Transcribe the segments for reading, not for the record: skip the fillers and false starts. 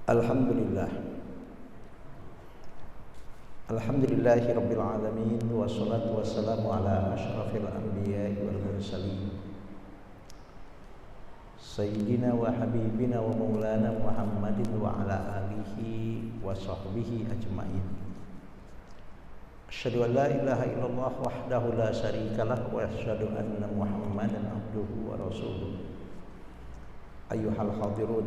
Alhamdulillah. Alhamdulillahi rabbil alamin, wassalatu wassalamu ala asyrafil anbiya'i wal mursalin, sayyidina wa habibina wa maulana Muhammadin wa ala alihi wa sahbihi ajma'in. Asyhadu an la ilaha illallah wahdahu la syarikalah wa asyhadu anna Muhammadan abduhu wa rasuluh. Ayyuhal hadirun,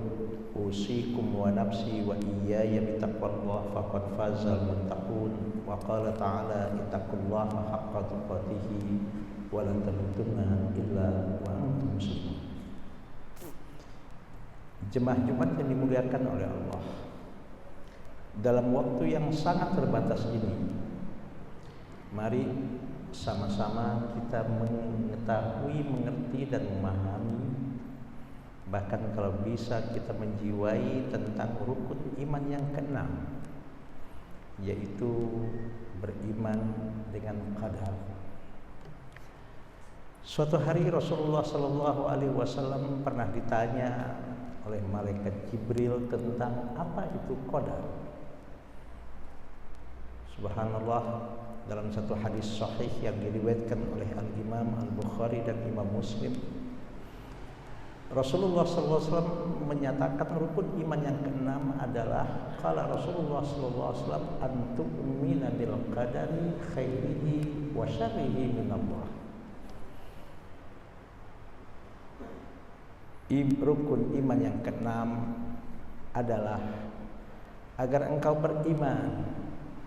usikum wa nafsi wa iyaya bitaqwallah faqad fazal muttaqun. Wa qala ta'ala ittaqullaha haqqa tuqatih wa la tamutunna illa wa antum muslimun. Jemaah Jumat yang dimuliakan oleh Allah, dalam waktu yang sangat terbatas ini, mari sama-sama kita mengetahui, mengerti dan memahami, bahkan kalau bisa kita menjiwai tentang rukun iman yang keenam, yaitu beriman dengan qadar. Suatu hari Rasulullah SAW pernah ditanya oleh malaikat Jibril tentang apa itu qadar. Subhanallah, dalam satu hadis sahih yang diriwayatkan oleh Al-Imam Al-Bukhari dan Imam Muslim, Rasulullah SAW menyatakan rukun iman yang keenam adalah qala Rasulullah SAW antu'mina bil qadari khairihi wa syarrihi minallah. Rukun iman yang keenam adalah agar engkau beriman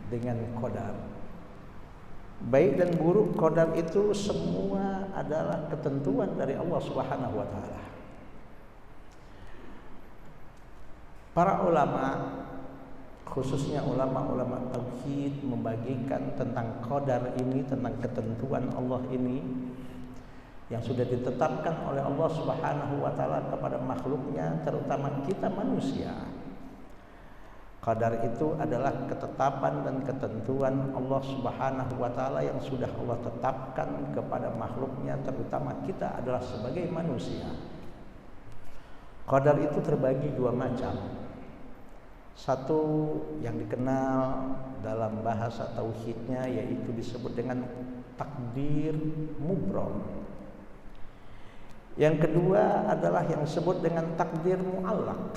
dengan qadar. Baik dan buruk qadar itu semua adalah ketentuan dari Allah Subhanahu wa taala. Para ulama, khususnya ulama-ulama tauhid, membagikan tentang qadar ini, tentang ketentuan Allah ini yang sudah ditetapkan oleh Allah Subhanahu wa taala kepada makhluknya, terutama kita manusia. Qadar itu adalah ketetapan dan ketentuan Allah Subhanahu wa taala yang sudah Allah tetapkan kepada makhluknya, terutama kita adalah sebagai manusia. Qadar itu terbagi dua macam. Satu yang dikenal dalam bahasa tauhidnya yaitu disebut dengan takdir mubrom. Yang kedua adalah yang disebut dengan takdir mu'allaq.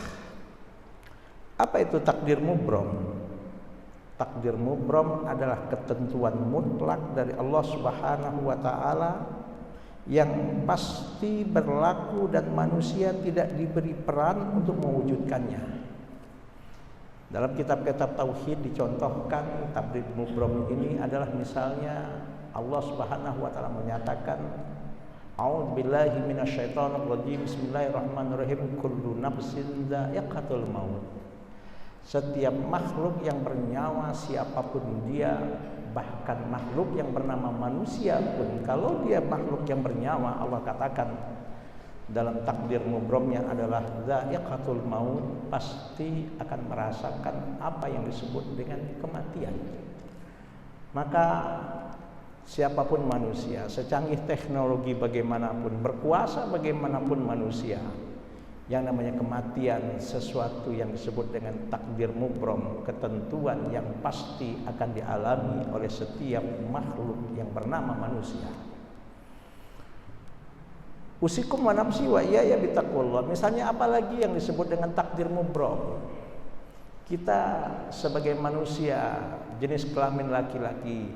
Apa itu takdir mubrom? Takdir mubrom adalah ketentuan mutlak dari Allah Subhanahu wa taala yang pasti berlaku dan manusia tidak diberi peran untuk mewujudkannya. Dalam kitab-kitab tauhid dicontohkan takdir mubrom ini adalah misalnya Allah Subhanahu wa taala menyatakan a'udzubillahi minasyaitonir rajim, bismillahirrahmanirrahim, kullu nafsin dha'iqatul maut. Setiap makhluk yang bernyawa siapapun dia, bahkan makhluk yang bernama manusia pun, kalau dia makhluk yang bernyawa, Allah katakan dalam takdir mubromnya adalah dha'iqatul maut, pasti akan merasakan apa yang disebut dengan kematian. Maka siapapun manusia, secanggih teknologi bagaimanapun, berkuasa bagaimanapun manusia, yang namanya kematian sesuatu yang disebut dengan takdir mubrom, ketentuan yang pasti akan dialami oleh setiap makhluk yang bernama manusia. Usikum wa nafsi wa iyaya bitaqwallah. Misalnya apalagi yang disebut dengan takdir mubrom. Kita sebagai manusia jenis kelamin laki-laki,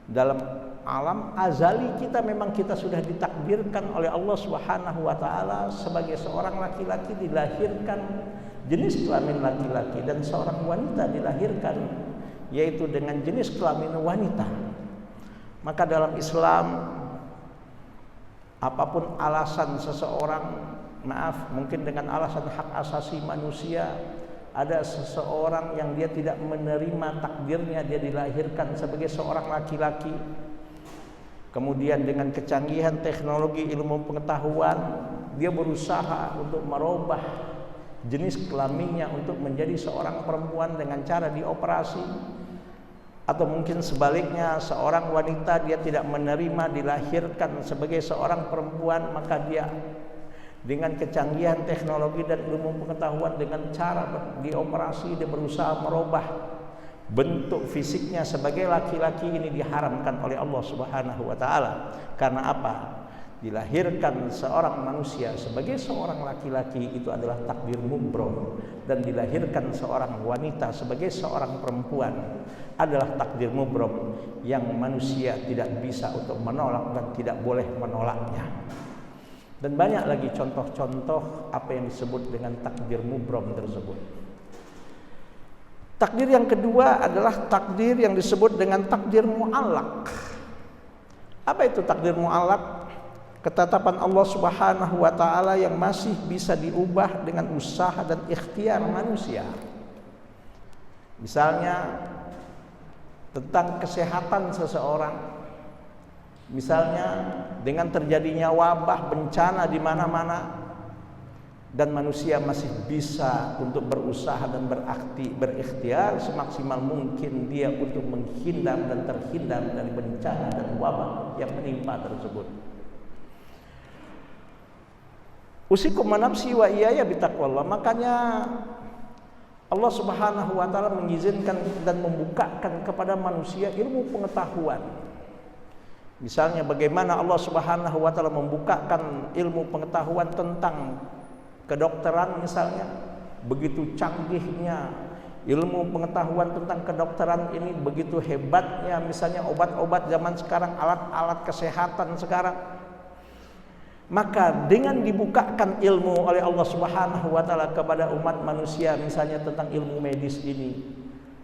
dalam alam azali kita memang kita sudah ditakdirkan oleh Allah Subhanahu wa taala sebagai seorang laki-laki dilahirkan jenis kelamin laki-laki, dan seorang wanita dilahirkan yaitu dengan jenis kelamin wanita. Maka dalam Islam, apapun alasan seseorang, mungkin dengan alasan hak asasi manusia, ada seseorang yang dia tidak menerima takdirnya, dia dilahirkan sebagai seorang laki-laki, kemudian dengan kecanggihan teknologi ilmu pengetahuan dia berusaha untuk merubah jenis kelaminnya untuk menjadi seorang perempuan dengan cara dioperasi, atau mungkin sebaliknya seorang wanita dia tidak menerima dilahirkan sebagai seorang perempuan, maka dia dengan kecanggihan teknologi dan ilmu pengetahuan, dengan cara dioperasi, dia berusaha merubah bentuk fisiknya sebagai laki-laki, ini diharamkan oleh Allah Subhanahu wa taala. Karena apa? Dilahirkan seorang manusia sebagai seorang laki-laki itu adalah takdir mubrom, dan dilahirkan seorang wanita sebagai seorang perempuan adalah takdir mubrom yang manusia tidak bisa untuk menolak dan tidak boleh menolaknya. Dan banyak lagi contoh-contoh apa yang disebut dengan takdir mubrom tersebut. Takdir yang kedua adalah takdir yang disebut dengan takdir mu'allaq. Apa itu takdir mu'allaq? Ketetapan Allah Subhanahu wa taala yang masih bisa diubah dengan usaha dan ikhtiar manusia. Misalnya tentang kesehatan seseorang. Misalnya dengan terjadinya wabah, bencana di mana-mana, dan manusia masih bisa untuk berusaha dan berikhtiar semaksimal mungkin dia untuk menghindar dan terhindar dari bencana dan wabah yang menimpa tersebut. Usikum nafsi wa iyaya bitaqwallah. Makanya Allah Subhanahu wa taala mengizinkan dan membukakan kepada manusia ilmu pengetahuan. Misalnya bagaimana Allah Subhanahu wa taala membukakan ilmu pengetahuan tentang kedokteran misalnya. Begitu canggihnya ilmu pengetahuan tentang kedokteran ini, begitu hebatnya misalnya obat-obat zaman sekarang, alat-alat kesehatan sekarang. Maka dengan dibukakan ilmu oleh Allah Subhanahu wa taala kepada umat manusia misalnya tentang ilmu medis ini,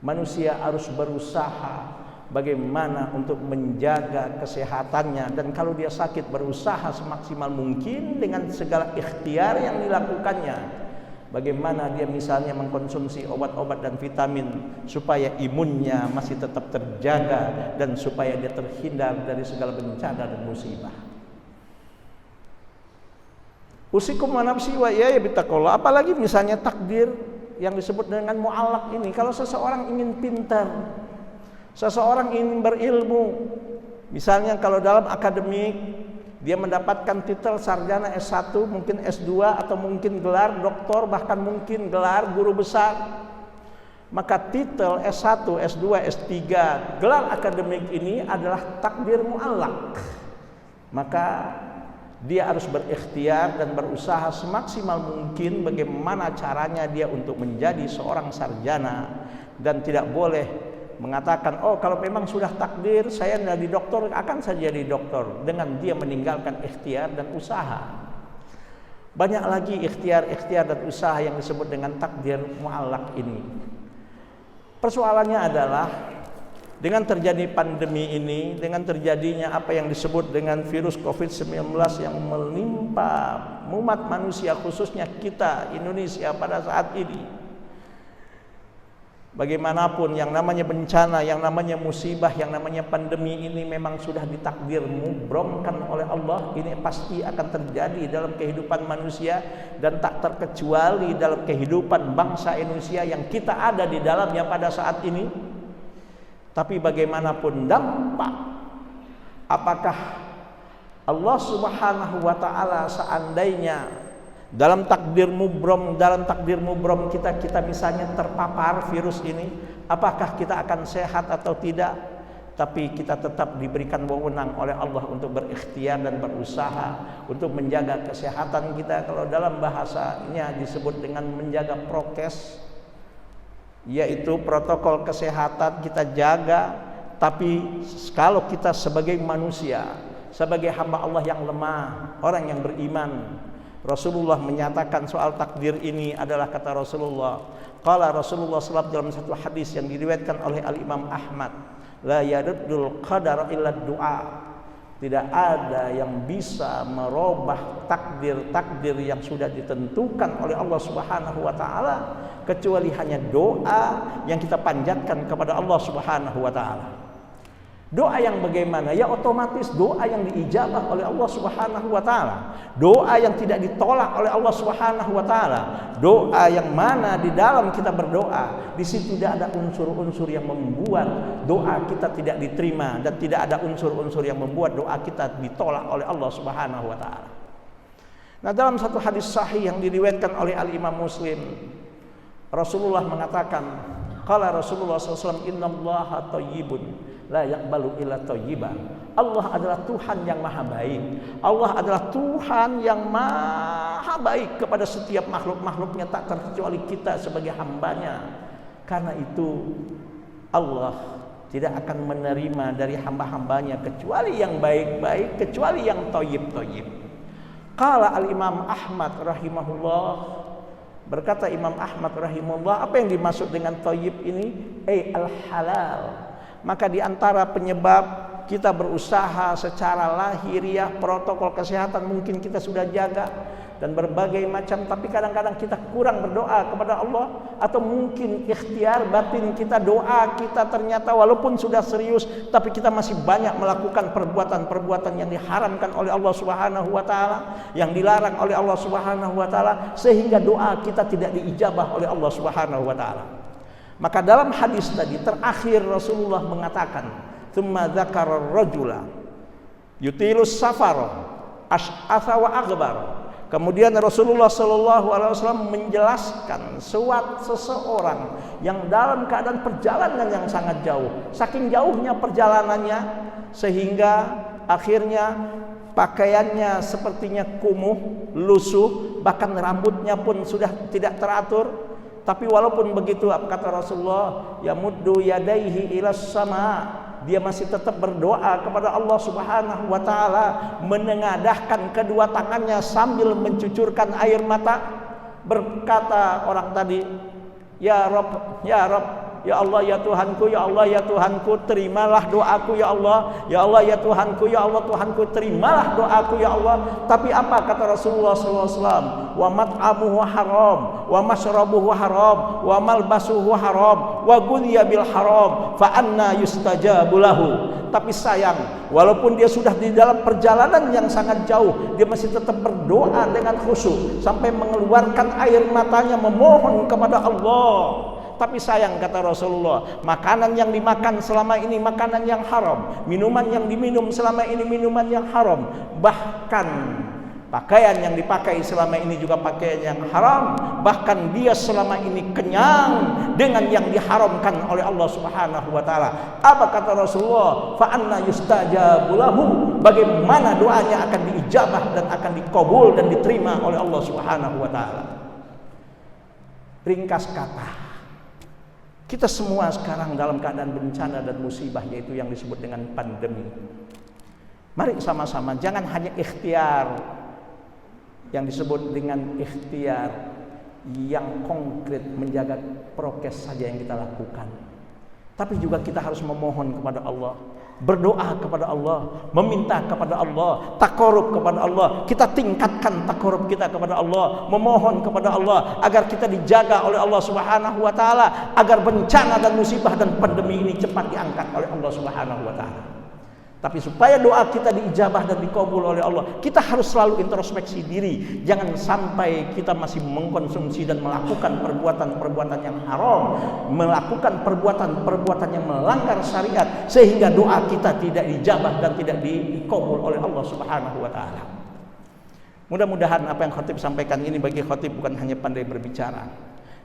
manusia harus berusaha bagaimana untuk menjaga kesehatannya, dan kalau dia sakit berusaha semaksimal mungkin dengan segala ikhtiar yang dilakukannya. Bagaimana dia misalnya mengkonsumsi obat-obat dan vitamin supaya imunnya masih tetap terjaga dan supaya dia terhindar dari segala bencana dan musibah. Usikum wa nafsi wa iyaya bittaqwallah. Apalagi misalnya takdir yang disebut dengan mu'allaq ini. Kalau seseorang ingin pintar, seseorang ingin berilmu, misalnya kalau dalam akademik dia mendapatkan titel sarjana S1, mungkin S2, atau mungkin gelar doktor, bahkan mungkin gelar guru besar, maka titel S1, S2, S3, gelar akademik ini adalah takdir mu'allaq. Maka dia harus berikhtiar dan berusaha semaksimal mungkin bagaimana caranya dia untuk menjadi seorang sarjana, dan tidak boleh mengatakan, oh kalau memang sudah takdir saya jadi dokter, akan saya jadi dokter, dengan dia meninggalkan ikhtiar dan usaha. Banyak lagi ikhtiar dan usaha yang disebut dengan takdir mu'allaq ini. Persoalannya adalah dengan terjadi pandemi ini, dengan terjadinya apa yang disebut dengan virus COVID-19 yang menimpa umat manusia, khususnya kita Indonesia pada saat ini, bagaimanapun yang namanya bencana, yang namanya musibah, yang namanya pandemi ini memang sudah ditakdir mubromkan oleh Allah. Ini pasti akan terjadi dalam kehidupan manusia, dan tak terkecuali dalam kehidupan bangsa Indonesia yang kita ada di dalamnya pada saat ini. Tapi bagaimanapun dampak, apakah Allah Subhanahu wa taala seandainya dalam takdir mubrom kita misalnya terpapar virus ini, apakah kita akan sehat atau tidak? Tapi kita tetap diberikan wewenang oleh Allah untuk berikhtiar dan berusaha untuk menjaga kesehatan kita. Kalau dalam bahasanya disebut dengan menjaga prokes, yaitu protokol kesehatan kita jaga. Tapi kalau kita sebagai manusia, sebagai hamba Allah yang lemah, orang yang beriman, Rasulullah menyatakan soal takdir ini adalah kata Rasulullah, qala Rasulullah SAW dalam satu hadis yang diriwayatkan oleh Al-Imam Ahmad, la yaruddul qadar illa du'a. Tidak ada yang bisa merubah takdir-takdir yang sudah ditentukan oleh Allah Subhanahu wa taala kecuali hanya doa yang kita panjatkan kepada Allah Subhanahu wa taala. Doa yang bagaimana? Ya otomatis doa yang diijabah oleh Allah Subhanahu wa taala. Doa yang tidak ditolak oleh Allah Subhanahu wa taala. Doa yang mana di dalam kita berdoa, di situ tidak ada unsur-unsur yang membuat doa kita tidak diterima, dan tidak ada unsur-unsur yang membuat doa kita ditolak oleh Allah Subhanahu wa taala. Nah, dalam satu hadis sahih yang diriwayatkan oleh Al-Imam Muslim, Rasulullah mengatakan, qala Rasulullah SAW, innallaha thayyibun la yaqbalu illa thayyiban. Allah adalah Tuhan yang maha baik. Allah adalah Tuhan yang maha baik kepada setiap makhluk-makhluknya, tak terkecuali kita sebagai hambanya. Karena itu Allah tidak akan menerima dari hamba-hambanya kecuali yang baik-baik, kecuali yang thayyib-thayyib. Qala al-Imam Ahmad rahimahullah, berkata Imam Ahmad rahimahullah, apa yang dimaksud dengan thayyib ini? Al-halal. Maka di antara penyebab kita berusaha secara lahiriah, protokol kesehatan mungkin kita sudah jaga dan berbagai macam, tapi kadang-kadang kita kurang berdoa kepada Allah, atau mungkin ikhtiar batin kita, doa kita ternyata walaupun sudah serius, tapi kita masih banyak melakukan perbuatan-perbuatan yang diharamkan oleh Allah Subhanahu wa taala, yang dilarang oleh Allah Subhanahu wa taala, sehingga doa kita tidak diijabah oleh Allah Subhanahu wa taala. Maka dalam hadis tadi terakhir Rasulullah mengatakan, "Tsumma dzakara ar-rajula yutilus safara ash'atha wa aghbar." Kemudian Rasulullah SAW menjelaskan seseorang yang dalam keadaan perjalanan yang sangat jauh, saking jauhnya perjalanannya sehingga akhirnya pakaiannya sepertinya kumuh, lusuh, bahkan rambutnya pun sudah tidak teratur. Tapi walaupun begitu, kata Rasulullah, yamuddu yadaihi ilas sama, dia masih tetap berdoa kepada Allah Subhanahu wa taala, menengadahkan kedua tangannya sambil mencucurkan air mata. Berkata orang tadi, ya Rabb, ya Rabb, ya Allah ya Tuhanku, ya Allah ya Tuhanku, terimalah doaku ya Allah, ya Allah ya Tuhanku, ya Allah Tuhanku, terimalah doaku ya Allah. Tapi apa kata Rasulullah SAW? Wa mat'amuhu haram, wa mashrabuhu haram, wa malbasuhu haram, wa ghudhiya bil haram, fa anna yustajabu lahu. Tapi sayang, walaupun dia sudah di dalam perjalanan yang sangat jauh, dia masih tetap berdoa dengan khusyuk sampai mengeluarkan air matanya memohon kepada Allah. Tapi sayang, kata Rasulullah, makanan yang dimakan selama ini makanan yang haram, minuman yang diminum selama ini minuman yang haram, bahkan pakaian yang dipakai selama ini juga pakaian yang haram, bahkan dia selama ini kenyang dengan yang diharamkan oleh Allah Subhanahu wa taala. Apa kata Rasulullah? Fa anna yustajabu lahu, bagaimana doanya akan diijabah dan akan dikabul dan diterima oleh Allah Subhanahu wa taala. Ringkas kata, kita semua sekarang dalam keadaan bencana dan musibah, yaitu yang disebut dengan pandemi. Mari sama-sama, jangan hanya ikhtiar yang disebut dengan ikhtiar yang konkret, menjaga prokes saja yang kita lakukan, tapi juga kita harus memohon kepada Allah, berdoa kepada Allah, meminta kepada Allah, takarub kepada Allah. Kita tingkatkan takarub kita kepada Allah, memohon kepada Allah agar kita dijaga oleh Allah Subhanahu wa taala, agar bencana dan musibah dan pandemi ini cepat diangkat oleh Allah Subhanahu wa taala. Tapi supaya doa kita diijabah dan dikabul oleh Allah, kita harus selalu introspeksi diri. Jangan sampai kita masih mengkonsumsi dan melakukan perbuatan-perbuatan yang haram, melakukan perbuatan-perbuatan yang melanggar syariat, sehingga doa kita tidak dijabah dan tidak dikabul oleh Allah Subhanahu wa taala. Mudah-mudahan apa yang khatib sampaikan ini bagi khatib bukan hanya pandai berbicara,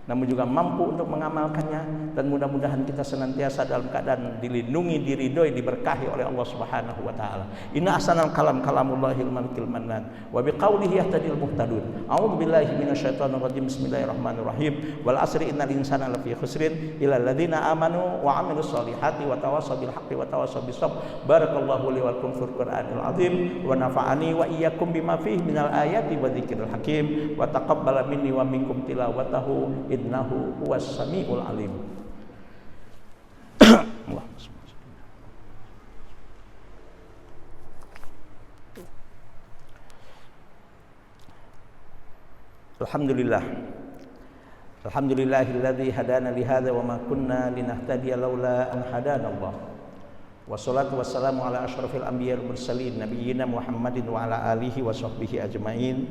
namun juga mampu untuk mengamalkannya, dan mudah-mudahan kita senantiasa dalam keadaan dilindungi, diridhoi, diberkahi oleh Allah Subhanahu wa taala. Inna ahsanal kalam kalamullahil malikil mannan wa biqaulihi yahtadil muhtadun. A'udzubillahi minasyaitonir rajim. Bismillahirrahmanirrahim. Wal asri innal insana lafi khusrin illa alladziina amanu wa 'amilus solihati wa tawassaw bil haqqi wa tawassaw bis sabr. Barakallahu li wa lakum fil Qur'anil azim wa nafa'ani wa iyyakum bima fihi minal ayati wa dzikril hakim wa taqabbala minni wa minkum tilawatahu innahu huwas samiul alim. Alhamdulillah. Alhamdulillahilladzi hadana li hadza wa ma kunna linahtadiya laula an hadana Allah. Wassalatu wassalamu ala asyrafil anbiya'i wal mursalin nabiyyina Muhammadin wa ala alihi wa sahbihi ajmain.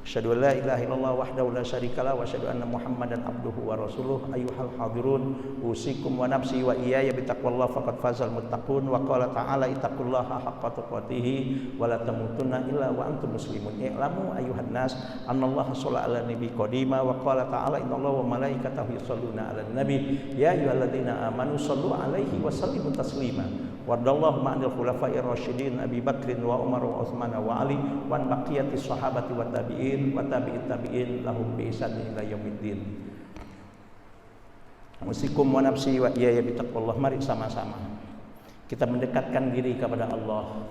Asyhadu an la ilaha illallah wahdahu la syarikalah wa asyhadu anna Muhammadan abduhu wa rasuluh. Ayyuhal hadirun, usikum wa nafsi wa iyaya bitaqwallah faqad fazal muttaqun. Wa qala ta'ala ittaqullaha haqqa tuqatih wa la tamutunna illa wa antum muslimun. I'lamu ayyuhan nas annallaha shalla 'ala nabi qadima wa qala ta'ala innallaha wa malaikatahu yusholluna 'alan nabi ya ayyuhalladzina amanu shallu 'alaihi wa sallimu taslima. Wadallahu ma'anil khulafa'ir rasyidin Abi Bakrin wa Umar wa Utsman wa Ali wa baqiyati sahabati wa tabi'in wa tabi'it tabi'in lahum bi ihsan ila yaumiddin. Usikum wa nafsi wa iyaya bitaqwallah. Mari sama-sama kita mendekatkan diri kepada Allah.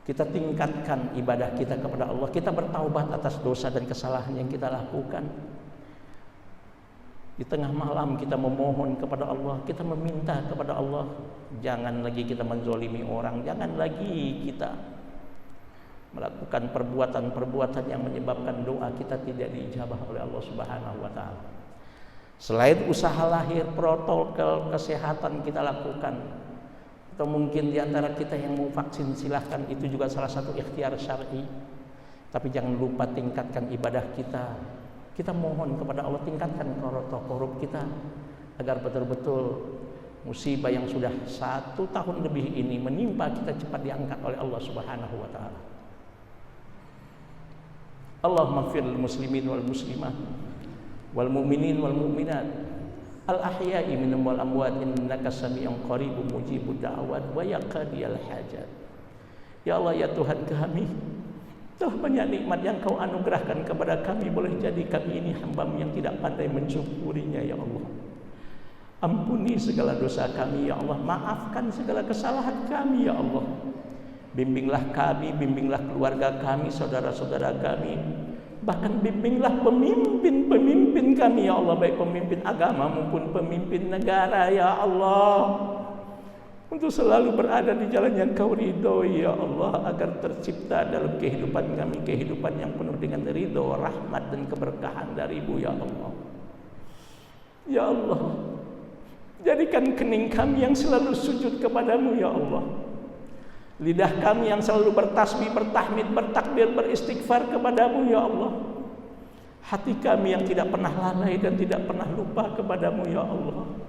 Kita tingkatkan ibadah kita kepada Allah. Kita bertaubat atas dosa dan kesalahan yang kita lakukan. Di tengah malam kita memohon kepada Allah, kita meminta kepada Allah. Jangan lagi kita menzolimi orang, jangan lagi kita melakukan perbuatan-perbuatan yang menyebabkan doa kita tidak diijabah oleh Allah Subhanahu wa taala. Selain usaha lahir, protokol kesehatan kita lakukan. Atau mungkin di antara kita yang mau vaksin, silahkan, itu juga salah satu ikhtiar syar'i. Tapi jangan lupa tingkatkan ibadah kita. Kita mohon kepada Allah, tingkatkan korup kita agar betul-betul musibah yang sudah 1 tahun lebih ini menimpa kita cepat diangkat oleh Allah Subhanahu wa taala. Allahumma ighfir lil muslimin wal muslimat wal mu'minin wal mu'minat al ahya'i minhum wal amwat innaka sami'un qaribun mujibud da'awat wa ya qadiyal hajat. Ya Allah, ya Tuhan kami, telah banyak nikmat yang Kau anugerahkan kepada kami. Boleh jadi kami ini hamba-Mu yang tidak pandai mensyukurinya, ya Allah. Ampuni segala dosa kami, ya Allah. Maafkan segala kesalahan kami, ya Allah. Bimbinglah kami, bimbinglah keluarga kami, saudara-saudara kami. Bahkan bimbinglah pemimpin-pemimpin kami, ya Allah. Baik pemimpin agama maupun pemimpin negara, ya Allah. Untuk selalu berada di jalan yang Kau ridhoi, ya Allah, agar tercipta dalam kehidupan kami kehidupan yang penuh dengan ridho, rahmat dan keberkahan dari-Mu, ya Allah. Ya Allah, jadikan kening kami yang selalu sujud kepada-Mu, ya Allah. Lidah kami yang selalu bertasbih, bertahmid, bertakbir, beristighfar kepada-Mu, ya Allah. Hati kami yang tidak pernah lalai dan tidak pernah lupa kepada-Mu, ya Allah.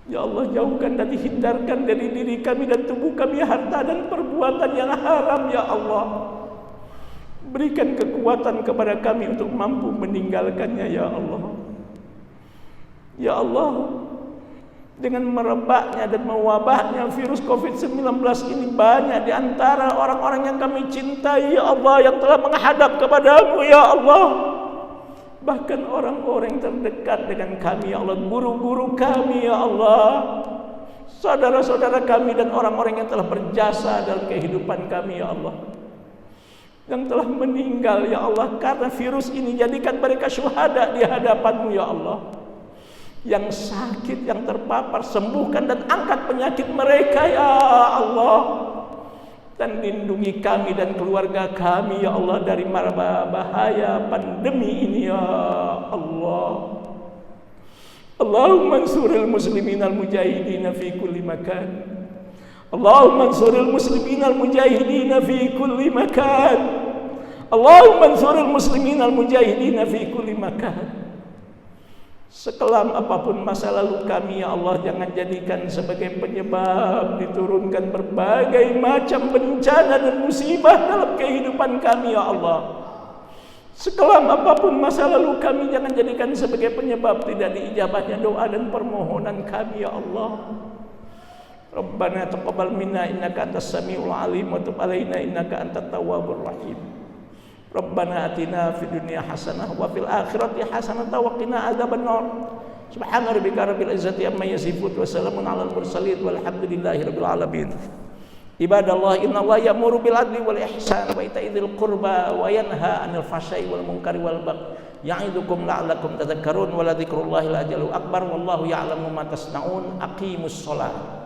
Ya Allah, jauhkan dan hindarkan dari diri kami dan tubuh kami harta dan perbuatan yang haram, ya Allah. Berikan kekuatan kepada kami untuk mampu meninggalkannya, ya Allah. Ya Allah, dengan merebaknya dan mewabahnya virus COVID-19 ini, banyak di antara orang-orang yang kami cintai, ya Allah, yang telah menghadap kepada-Mu, ya Allah. Bahkan orang-orang terdekat dengan kami, ya Allah, guru-guru kami, ya Allah, saudara-saudara kami dan orang-orang yang telah berjasa dalam kehidupan kami, ya Allah, yang telah meninggal, ya Allah, karena virus ini. Jadikan mereka syuhada di hadapan-Mu, ya Allah. Yang sakit, yang terpapar, sembuhkan dan angkat penyakit mereka, ya Allah. Dan lindungi kami dan keluarga kami, ya Allah, dari bahaya pandemi ini, ya Allah. Allahumma ansuril muslimin al-mujahidin fi kulli makan. Allahumma ansuril muslimin al-mujahidin fi kulli makan. Allahumma ansuril muslimin al-mujahidin fi kulli makan. Sekelam apapun masa lalu kami, ya Allah, jangan jadikan sebagai penyebab diturunkan berbagai macam bencana dan musibah dalam kehidupan kami, ya Allah. Sekelam apapun masa lalu kami, jangan jadikan sebagai penyebab tidak diijabahnya doa dan permohonan kami, ya Allah. Rabbana taqabbal minna innaka antas samiul alim wa tub alaina innaka antat tawwabur rahim. Rabbana atina fid dunya hasanah wa fil akhirati hasanah wa qina adzabannar. Subhana rabbika rabbil izzati amma yasifun wa salamun alal mursalin walhamdulillahi rabbil alamin. Ibadallah, innallaha ya'muru bil adli wal ihsan wa ita'i dzil qurba wa yanha 'anil fahsya'i wal munkari wal baghi ya'idukum la'allakum tadhakkarun wa la dzikrullahil akbar wallahu ya'lamu ma tasna'un. Aqimus shalah.